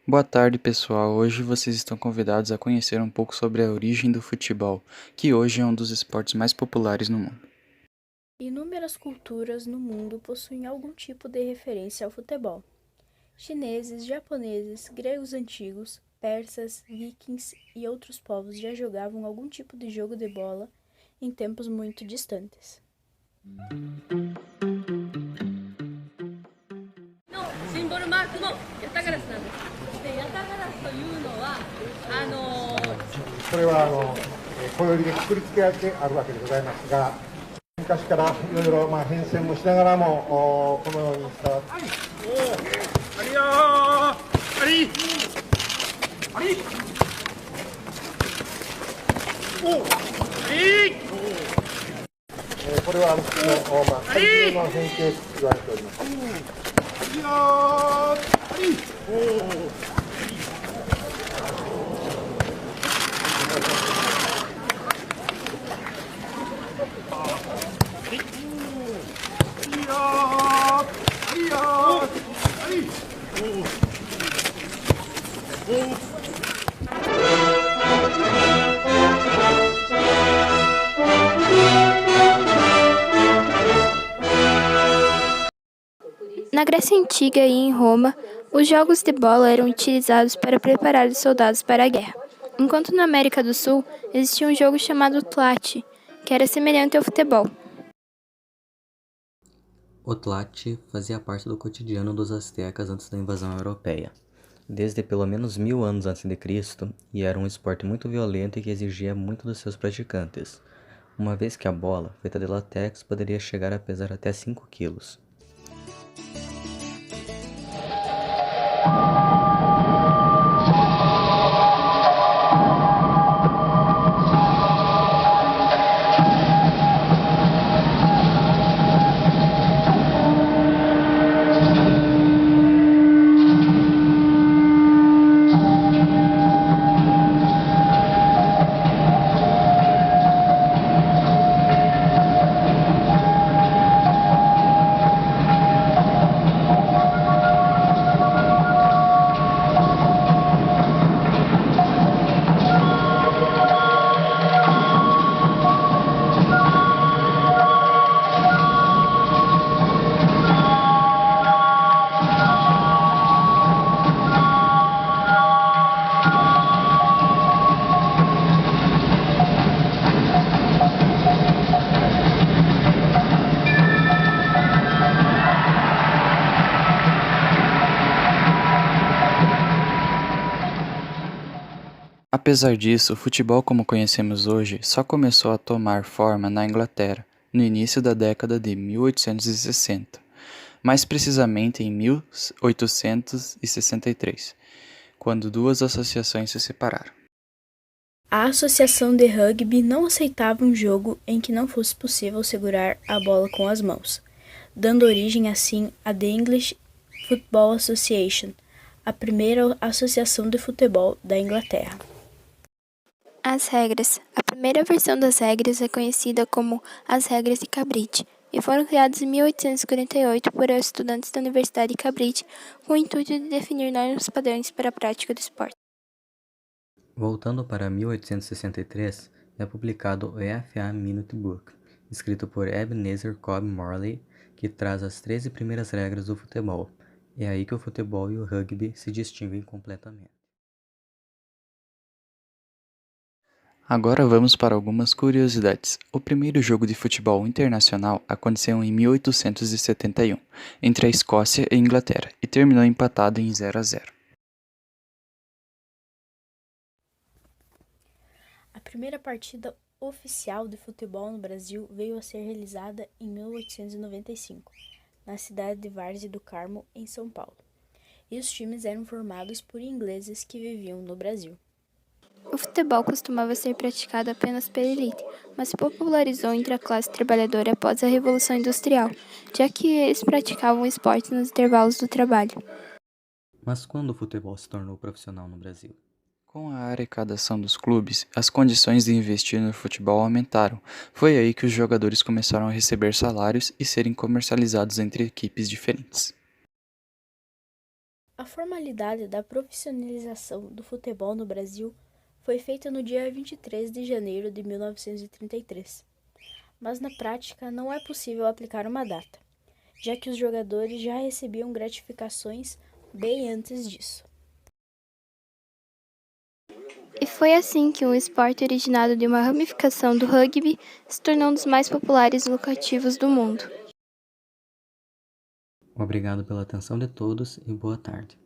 Boa tarde, pessoal. Hoje vocês estão convidados a conhecer um pouco sobre a origem do futebol, que hoje é um dos esportes mais populares no mundo. Inúmeras culturas no mundo possuem algum tipo de referência ao futebol. Chineses, japoneses, gregos antigos, persas, vikings e outros povos já jogavam algum tipo de jogo de bola em tempos muito distantes. のシンボルマークのヤタガラスなんです。で、ヤタガラスというのは、これは小よりでくくりつけられてあるわけでございますが、昔からいろいろ変遷もしながらもこのように伝わって。ありよー、あり、あり、お、あり。これはの怪獣の変形と言われております。ありよー、あり、お。Na Grécia Antiga e em Roma, os jogos de bola eram utilizados para preparar os soldados para a guerra, enquanto na América do Sul existia um jogo chamado tlate, que era semelhante ao futebol. O tlate fazia parte do cotidiano dos astecas antes da invasão europeia, desde pelo menos 1000 anos antes de Cristo, e era um esporte muito violento e que exigia muito dos seus praticantes, uma vez que a bola, feita de látex, poderia chegar a pesar até 5 quilos. Apesar disso, o futebol como conhecemos hoje só começou a tomar forma na Inglaterra, no início da década de 1860, mais precisamente em 1863, quando duas associações se separaram. A Associação de Rugby não aceitava um jogo em que não fosse possível segurar a bola com as mãos, dando origem assim à The English Football Association, a primeira associação de futebol da Inglaterra. As regras. A primeira versão das regras é conhecida como as regras de Cambridge e foram criadas em 1848 por estudantes da Universidade de Cambridge com o intuito de definir normas padrões para a prática do esporte. Voltando para 1863, é publicado o EFA Minute Book, escrito por Ebenezer Cobb Morley, que traz as 13 primeiras regras do futebol. É aí que o futebol e o rugby se distinguem completamente. Agora vamos para algumas curiosidades. O primeiro jogo de futebol internacional aconteceu em 1871, entre a Escócia e a Inglaterra, e terminou empatado em 0-0. A primeira partida oficial de futebol no Brasil veio a ser realizada em 1895, na cidade de Várzea do Carmo, em São Paulo. E os times eram formados por ingleses que viviam no Brasil. O futebol costumava ser praticado apenas pela elite, mas se popularizou entre a classe trabalhadora após a Revolução Industrial, já que eles praticavam o esporte nos intervalos do trabalho. Mas quando o futebol se tornou profissional no Brasil? Com a arrecadação dos clubes, as condições de investir no futebol aumentaram. Foi aí que os jogadores começaram a receber salários e serem comercializados entre equipes diferentes. A formalidade da profissionalização do futebol no Brasil foi feita no dia 23 de janeiro de 1933, mas na prática não é possível aplicar uma data, já que os jogadores já recebiam gratificações bem antes disso. E foi assim que um esporte originado de uma ramificação do rugby se tornou um dos mais populares e lucrativos do mundo. Obrigado pela atenção de todos e boa tarde.